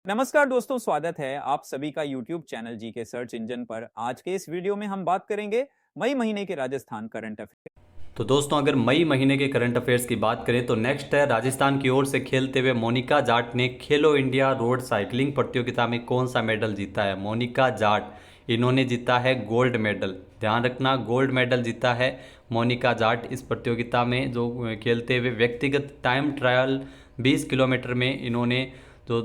नमस्कार दोस्तों, स्वागत है आप सभी का YouTube चैनल जी के सर्च इंजन पर। आज के इस वीडियो में हम बात करेंगे मई महीने के राजस्थान करंट अफेयर। तो दोस्तों, अगर मई महीने के करंट अफेयर्स की बात करें तो नेक्स्ट है राजस्थान की ओर से खेलते हुए मोनिका जाट ने खेलो इंडिया रोड साइकिलिंग प्रतियोगिता में कौन सा मेडल जीता है। मोनिका जाट इन्होंने जीता है गोल्ड मेडल। ध्यान रखना, गोल्ड मेडल जीता है मोनिका जाट इस प्रतियोगिता में, जो खेलते हुए व्यक्तिगत टाइम ट्रायल 20 किलोमीटर में इन्होंने जो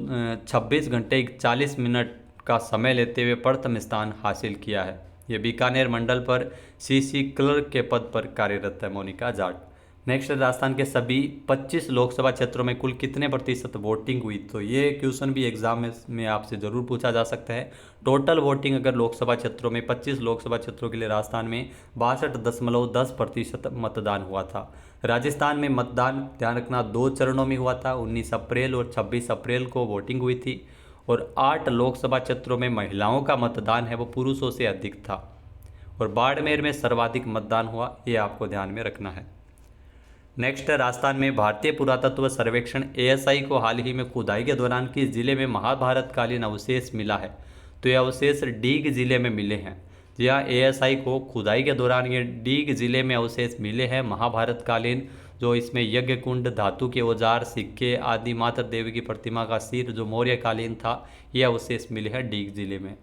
26 घंटे 41 मिनट का समय लेते हुए प्रथम स्थान हासिल किया है। ये बीकानेर मंडल पर सीसी क्लर्क के पद पर कार्यरत है मोनिका जाट। नेक्स्ट, राजस्थान के सभी 25 लोकसभा क्षेत्रों में कुल कितने प्रतिशत वोटिंग हुई। तो ये क्वेश्चन भी एग्जाम में आपसे ज़रूर पूछा जा सकता है। टोटल वोटिंग अगर लोकसभा क्षेत्रों में 25 लोकसभा क्षेत्रों के लिए राजस्थान में 62.10% मतदान हुआ था। राजस्थान में मतदान, ध्यान रखना, 2 चरणों में हुआ था। 19 अप्रैल और 26 अप्रैल को वोटिंग हुई थी और 8 लोकसभा क्षेत्रों में महिलाओं का मतदान है वो पुरुषों से अधिक था और बाड़मेर में सर्वाधिक मतदान हुआ, ये आपको ध्यान में रखना है। नेक्स्ट है, राजस्थान में भारतीय पुरातत्व सर्वेक्षण एएसआई को हाल ही में खुदाई के दौरान किस जिले में महाभारतकालीन अवशेष मिला है। तो ये अवशेष डीग जिले में मिले हैं। जी हाँ, एएसआई को खुदाई के दौरान ये डीग जिले में अवशेष मिले हैं महाभारतकालीन, जो इसमें यज्ञ कुंड, धातु के औजार, सिक्के आदि, माता देवी की प्रतिमा का सिर जो मौर्यकालीन था, ये अवशेष मिले हैं डीग जिले में।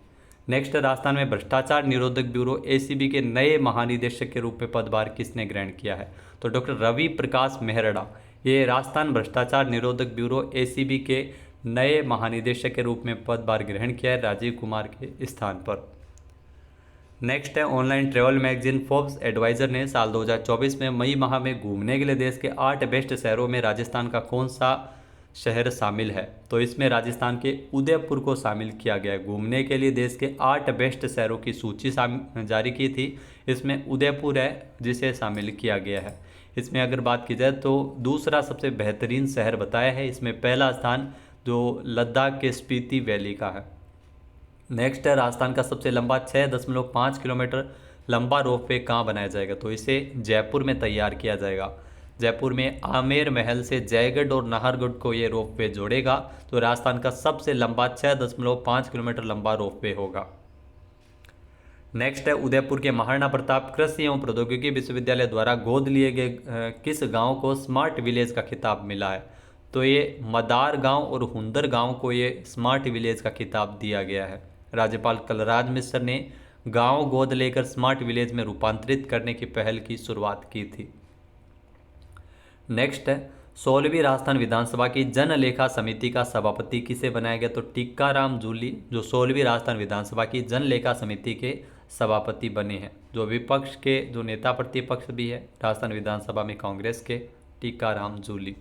नेक्स्ट, राजस्थान में भ्रष्टाचार निरोधक ब्यूरो एसीबी के नए महानिदेशक के रूप में पदभार किसने ग्रहण किया है। तो डॉक्टर रवि प्रकाश मेहरड़ा, ये राजस्थान भ्रष्टाचार निरोधक ब्यूरो एसीबी के नए महानिदेशक के रूप में पदभार ग्रहण किया है राजीव कुमार के स्थान पर। नेक्स्ट है, online travel magazine Forbes advisor ने साल 2024 में मई माह में घूमने के लिए देश के 8 बेस्ट शहरों में राजस्थान का कौन सा शहर शामिल है। तो इसमें राजस्थान के उदयपुर को शामिल किया गया है। घूमने के लिए देश के 8 बेस्ट शहरों की सूची जारी की थी, इसमें उदयपुर है जिसे शामिल किया गया है। इसमें अगर बात की जाए तो दूसरा सबसे बेहतरीन शहर बताया है, इसमें पहला स्थान जो लद्दाख के स्पीति वैली का है। नेक्स्ट है, राजस्थान का सबसे लंबा 6.5 किलोमीटर लंबा रोपवे कहाँ बनाया जाएगा। तो इसे जयपुर में तैयार किया जाएगा। जयपुर में आमेर महल से जयगढ़ और नाहरगढ़ को ये रोपवे जोड़ेगा। तो राजस्थान का सबसे लंबा 6.5 किलोमीटर लंबा रोपवे होगा। नेक्स्ट है, उदयपुर के महाराणा प्रताप कृषि एवं प्रौद्योगिकी विश्वविद्यालय द्वारा गोद लिए गए किस गांव को स्मार्ट विलेज का खिताब मिला है। तो ये मदार गांव और हुंदर गांव को ये स्मार्ट विलेज का खिताब दिया गया है। राज्यपाल कलराज मिश्र ने गांव गोद लेकर स्मार्ट विलेज में रूपांतरित करने की पहल की शुरुआत की थी। नेक्स्ट है, 16वीं राजस्थान विधानसभा की जनलेखा समिति का सभापति किसे बनाया गया। तो टीकाराम जूली जो 16वीं राजस्थान विधानसभा की जनलेखा समिति के सभापति बने हैं। जो विपक्ष के जो नेता प्रतिपक्ष भी है राजस्थान विधानसभा में कांग्रेस के, टीकाराम जूली।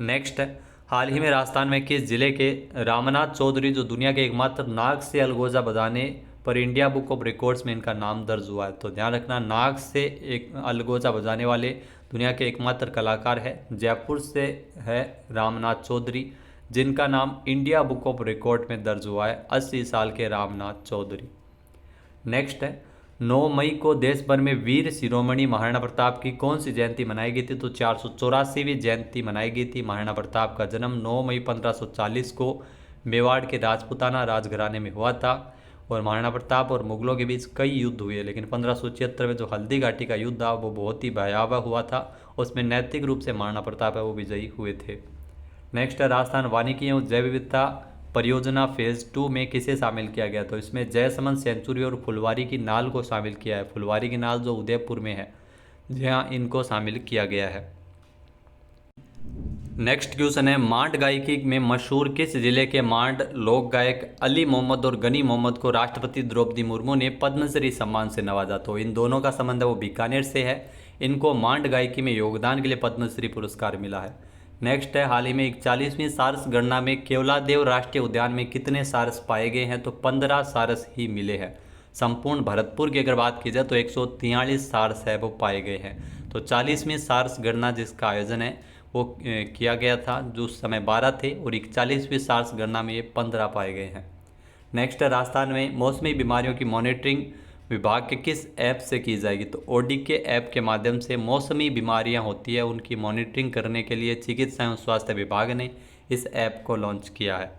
नेक्स्ट है, हाल ही में राजस्थान में किस जिले के रामनाथ चौधरी जो दुनिया के एकमात्र नाग से अलगोजा बजाने पर इंडिया बुक ऑफ रिकॉर्ड्स में इनका नाम दर्ज हुआ है। तो ध्यान रखना, नाग से एक अलगोजा बजाने वाले दुनिया के एकमात्र कलाकार है, जयपुर से है रामनाथ चौधरी, जिनका नाम इंडिया बुक ऑफ रिकॉर्ड में दर्ज हुआ है, 80 साल के रामनाथ चौधरी। नेक्स्ट है, 9 मई को देश भर में वीर शिरोमणि महाराणा प्रताप की कौन सी जयंती मनाई गई थी। तो 484वीं जयंती मनाई गई थी। महाराणा प्रताप का जन्म 9 मई 1540 को मेवाड़ के राजपूताना राजघराने में हुआ था और महाराणा प्रताप और मुगलों के बीच कई युद्ध हुए, लेकिन 1576 में जो हल्दी घाटी का युद्ध था वो बहुत ही भयावह हुआ था। उसमें नैतिक रूप से महाराणा प्रताप है वो विजयी हुए थे। नेक्स्ट है, राजस्थान वानिकी एवं जैव विविधता परियोजना फेज 2 में किसे शामिल किया गया। तो इसमें जयसमंद सेंचुरी और फुलवारी की नाल को शामिल किया है। फुलवारी की नाल जो उदयपुर में है, जहाँ इनको शामिल किया गया है। नेक्स्ट क्वेश्चन है, मांड गायकी में मशहूर किस जिले के मांड लोक गायक अली मोहम्मद और गनी मोहम्मद को राष्ट्रपति द्रौपदी मुर्मू ने पद्मश्री सम्मान से नवाजा। तो इन दोनों का संबंध है वो बीकानेर से है। इनको मांड गायकी में योगदान के लिए पद्मश्री पुरस्कार मिला है। नेक्स्ट है, हाल ही में 41वीं सारस गणना में केवलादेव राष्ट्रीय उद्यान में कितने सारस पाए गए हैं। तो 15 सारस ही मिले हैं। संपूर्ण भरतपुर की अगर बात की जाए तो 143 सारस है वो पाए गए हैं। तो 40वीं सारस गणना जिसका आयोजन है वो किया गया था, जो उस समय 12 थे और 41वीं सारस गणना में ये 15 पाए गए हैं। नेक्स्ट है, राजस्थान में मौसमी बीमारियों की मॉनिटरिंग विभाग के किस ऐप से की जाएगी। तो ओडीके ऐप के माध्यम से मौसमी बीमारियां होती है उनकी मॉनिटरिंग करने के लिए चिकित्सा एवं स्वास्थ्य विभाग ने इस ऐप को लॉन्च किया है।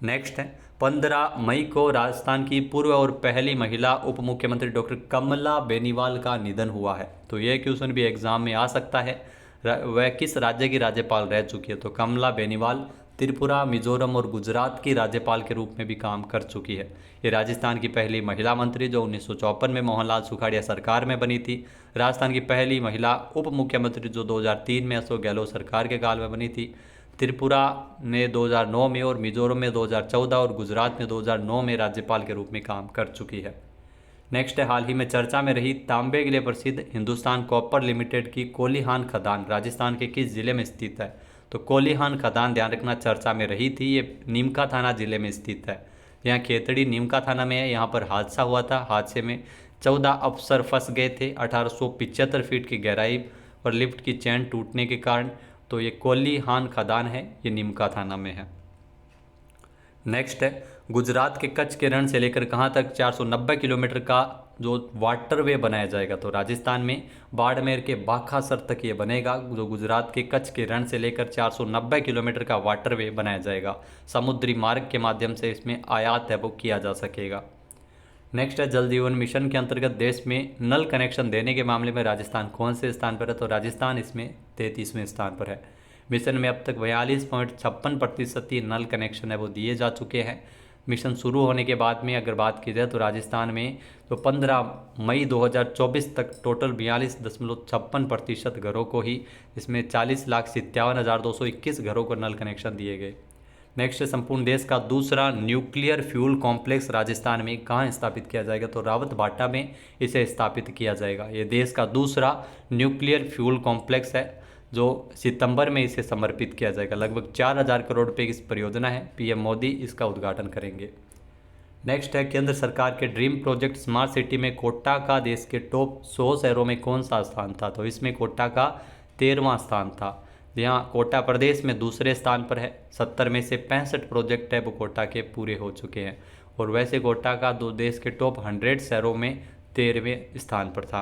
नेक्स्ट है 15 मई को राजस्थान की पूर्व और पहली महिला उप मुख्यमंत्री डॉक्टर कमला बेनीवाल का निधन हुआ है। तो यह क्वेश्चन भी एग्जाम में आ सकता है, वह किस राज्य की राज्यपाल रह चुकी है। तो कमला बेनीवाल त्रिपुरा, मिजोरम और गुजरात की राज्यपाल के रूप में भी काम कर चुकी है। ये राजस्थान की पहली महिला मंत्री जो 1954 में मोहनलाल सुखाड़िया सरकार में बनी थी। राजस्थान की पहली महिला उप मुख्यमंत्री जो 2003 में अशोक गहलोत सरकार के काल में बनी थी। त्रिपुरा में 2009 में और मिजोरम में 2014 और गुजरात में 2009 में राज्यपाल के रूप में काम कर चुकी है। नेक्स्ट है हाल ही में चर्चा में रही तांबे के लिए प्रसिद्ध हिंदुस्तान कॉपर लिमिटेड की कोलीहान खदान राजस्थान के किस जिले में स्थित है। तो कोलीहान खदान ध्यान रखना चर्चा में रही थी, ये नीमका थाना जिले में स्थित है। यहाँ खेतड़ी नीमका थाना में है। यहाँ पर हादसा हुआ था, हादसे में 14 अफसर फंस गए थे 1875 फीट की गहराई और लिफ्ट की चैन टूटने के कारण। तो ये कोलीहान खदान है, ये नीमका थाना में है। नेक्स्ट है गुजरात के कच्छ के रण से लेकर कहाँ तक 490 किलोमीटर का जो वाटरवे बनाया जाएगा। तो राजस्थान में बाड़मेर के बाखासर तक ये बनेगा। जो गुजरात के कच्छ के रण से लेकर 490 किलोमीटर का वाटरवे बनाया जाएगा। समुद्री मार्ग के माध्यम से इसमें आयात है वो किया जा सकेगा। नेक्स्ट है जल जीवन मिशन के अंतर्गत देश में नल कनेक्शन देने के मामले में राजस्थान कौन से स्थान पर है। तो राजस्थान इसमें 33वें स्थान पर है। मिशन में अब तक 42.56% ही नल कनेक्शन है वो दिए जा चुके हैं। मिशन शुरू होने के बाद में अगर बात की जाए तो राजस्थान में तो 15 मई 2024 तक टोटल 42.56% घरों को ही, इसमें 40,57,221 घरों को नल कनेक्शन दिए गए। नेक्स्ट संपूर्ण देश का दूसरा न्यूक्लियर फ्यूल कॉम्प्लेक्स राजस्थान में कहाँ स्थापित किया जाएगा। तो रावत भाटा में इसे स्थापित किया जाएगा। ये देश का दूसरा न्यूक्लियर फ्यूल कॉम्प्लेक्स है जो सितंबर में इसे समर्पित किया जाएगा। लगभग 4,000 करोड़ रुपए की इस परियोजना है। पीएम मोदी इसका उद्घाटन करेंगे। नेक्स्ट है केंद्र सरकार के ड्रीम प्रोजेक्ट स्मार्ट सिटी में कोटा का देश के टॉप 100 शहरों में कौन सा स्थान था। तो इसमें कोटा का 13वां स्थान था। यहाँ कोटा प्रदेश में दूसरे स्थान पर है। 70 में से 65 प्रोजेक्ट है वो कोटा के पूरे हो चुके हैं। और वैसे कोटा का दो देश के टॉप 100 शहरों में 13वें स्थान पर था।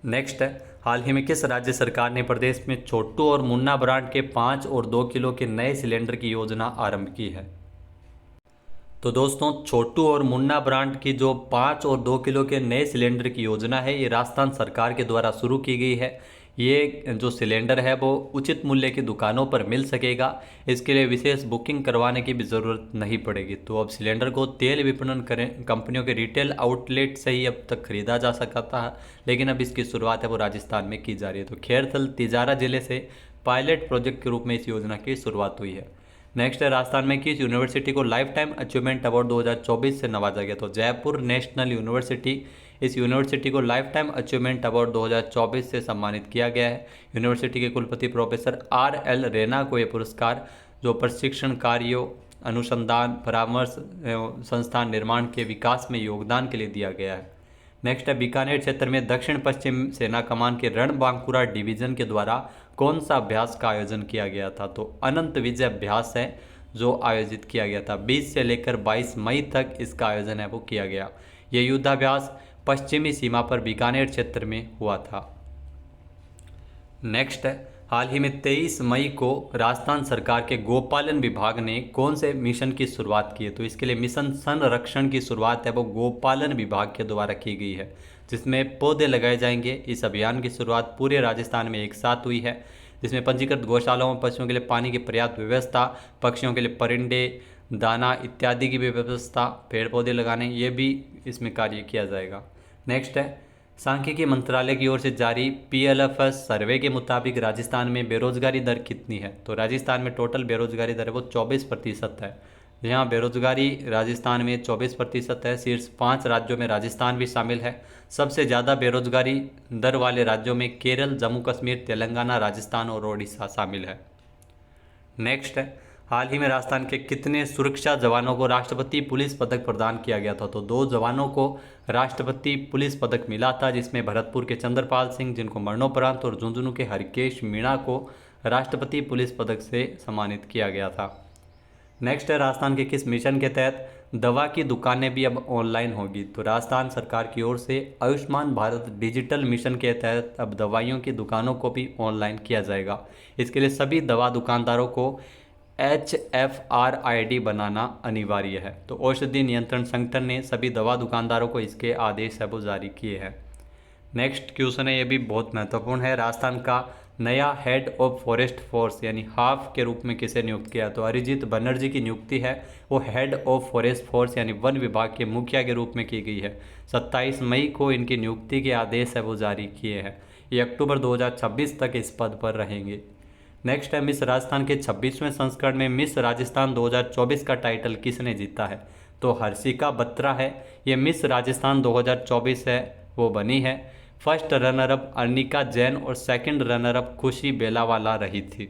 नेक्स्ट है हाल ही में किस राज्य सरकार ने प्रदेश में छोटू और मुन्ना ब्रांड के 5 और 2 किलो के नए सिलेंडर की योजना आरंभ की है। तो दोस्तों छोटू और मुन्ना ब्रांड की जो 5 और 2 किलो के नए सिलेंडर की योजना है ये राजस्थान सरकार के द्वारा शुरू की गई है। ये जो सिलेंडर है वो उचित मूल्य की दुकानों पर मिल सकेगा। इसके लिए विशेष बुकिंग करवाने की भी ज़रूरत नहीं पड़ेगी। तो अब सिलेंडर को तेल विपणन करें कंपनियों के रिटेल आउटलेट से ही अब तक खरीदा जा सकता था, लेकिन अब इसकी शुरुआत है वो राजस्थान में की जा रही है। तो खैरथल तिजारा जिले से पायलट प्रोजेक्ट के रूप में इस योजना की शुरुआत हुई है। नेक्स्ट है राजस्थान में किस यूनिवर्सिटी को लाइफ टाइम अचीवमेंट अवार्ड 2024 से नवाजा गया। तो जयपुर नेशनल यूनिवर्सिटी, इस यूनिवर्सिटी को लाइफ टाइम अचीवमेंट अवार्ड 2024 से सम्मानित किया गया है। यूनिवर्सिटी के कुलपति प्रोफेसर RL रैना को यह पुरस्कार जो प्रशिक्षण कार्यों, अनुसंधान, परामर्श एवं संस्थान निर्माण के विकास में योगदान के लिए दिया गया है। नेक्स्ट है बीकानेर क्षेत्र में दक्षिण पश्चिम सेना कमान के रणबांकुरा डिवीजन के द्वारा कौन सा अभ्यास का आयोजन किया गया था। तो अनंत विजय अभ्यास है जो आयोजित किया गया था। 20 से लेकर 22 मई तक इसका आयोजन है वो किया गया। ये युद्धाभ्यास पश्चिमी सीमा पर बीकानेर क्षेत्र में हुआ था। नेक्स्ट है हाल ही में 23 मई को राजस्थान सरकार के गोपालन विभाग ने कौन से मिशन की शुरुआत की है। तो इसके लिए मिशन संरक्षण की शुरुआत है वो गोपालन विभाग के द्वारा की गई है, जिसमें पौधे लगाए जाएंगे। इस अभियान की शुरुआत पूरे राजस्थान में एक साथ हुई है, जिसमें पंजीकृत गौशालाओं में पशुओं के लिए पानी की पर्याप्त व्यवस्था, पक्षियों के लिए परिंदे, दाना इत्यादि की भी व्यवस्था, पेड़ पौधे लगाने, ये भी इसमें कार्य किया जाएगा। नेक्स्ट है सांख्यिकी मंत्रालय की ओर से जारी PLFS सर्वे के मुताबिक राजस्थान में बेरोजगारी दर कितनी है। तो राजस्थान में टोटल बेरोजगारी दर है वो 24% है। यहाँ बेरोजगारी राजस्थान में 24% है। शीर्ष 5 राज्यों में राजस्थान भी शामिल है। सबसे ज़्यादा बेरोजगारी दर वाले राज्यों में केरल, जम्मू कश्मीर, तेलंगाना, राजस्थान और ओडिशा शामिल है। नेक्स्ट है हाल ही में राजस्थान के कितने सुरक्षा जवानों को राष्ट्रपति पुलिस पदक प्रदान किया गया था। तो 2 जवानों को राष्ट्रपति पुलिस पदक मिला था, जिसमें भरतपुर के चंद्रपाल सिंह जिनको मरणोपरांत और झुंझुनू के हरिकेश मीणा को राष्ट्रपति पुलिस पदक से सम्मानित किया गया था। नेक्स्ट है राजस्थान के किस मिशन के तहत दवा की दुकानें भी अब ऑनलाइन होगी। तो राजस्थान सरकार की ओर से आयुष्मान भारत डिजिटल मिशन के तहत अब दवाइयों की दुकानों को भी ऑनलाइन किया जाएगा। इसके लिए सभी दवा दुकानदारों को HFRID बनाना अनिवार्य है। तो औषधि नियंत्रण संगठन ने सभी दवा दुकानदारों को इसके आदेश है वो जारी किए हैं। नेक्स्ट क्वेश्चन है, ये भी बहुत महत्वपूर्ण है। राजस्थान का नया हेड ऑफ फॉरेस्ट फोर्स यानी हाफ के रूप में किसे नियुक्त किया? तो अरिजीत बनर्जी की नियुक्ति है वो हेड ऑफ फॉरेस्ट फोर्स यानी वन विभाग के मुखिया के रूप में की गई है। 27 मई को इनकी नियुक्ति के आदेश है वो जारी किए हैं। ये अक्टूबर 2026 तक इस पद पर रहेंगे। नेक्स्ट है, मिस राजस्थान के 26वें संस्करण में मिस राजस्थान 2024 का टाइटल किसने जीता है? तो हर्षिका बत्रा है ये मिस राजस्थान 2024 है वो बनी है। First runner up Arnika Jain और सेकंड रनर अप खुशी बेलावाला रही थी।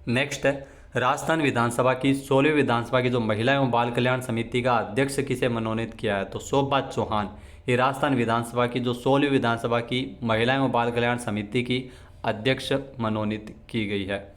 नेक्स्ट है, राजस्थान विधानसभा की 16वीं विधानसभा की जो महिला एवं बाल कल्याण समिति का अध्यक्ष किसे मनोनीत किया है? तो शोभा चौहान ये राजस्थान विधानसभा की जो 16वीं विधानसभा की महिला एवं बाल कल्याण समिति की अध्यक्ष मनोनीत की गई है।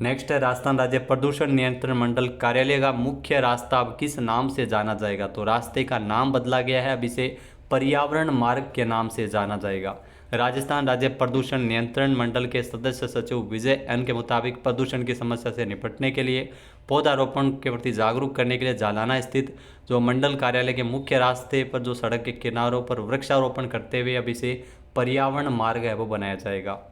नेक्स्ट है, राजस्थान राज्य प्रदूषण नियंत्रण मंडल कार्यालय का मुख्य रास्ता अब किस नाम से जाना जाएगा? तो रास्ते का नाम बदला गया है, अब इसे पर्यावरण मार्ग के नाम से जाना जाएगा। राजस्थान राज्य प्रदूषण नियंत्रण मंडल के सदस्य सचिव विजय एन के मुताबिक प्रदूषण की समस्या से निपटने के लिए पौधारोपण के प्रति जागरूक करने के लिए जालाना स्थित जो मंडल कार्यालय के मुख्य रास्ते पर जो सड़क के किनारों पर वृक्षारोपण करते हुए अब इसे पर्यावरण मार्ग है वो बनाया जाएगा।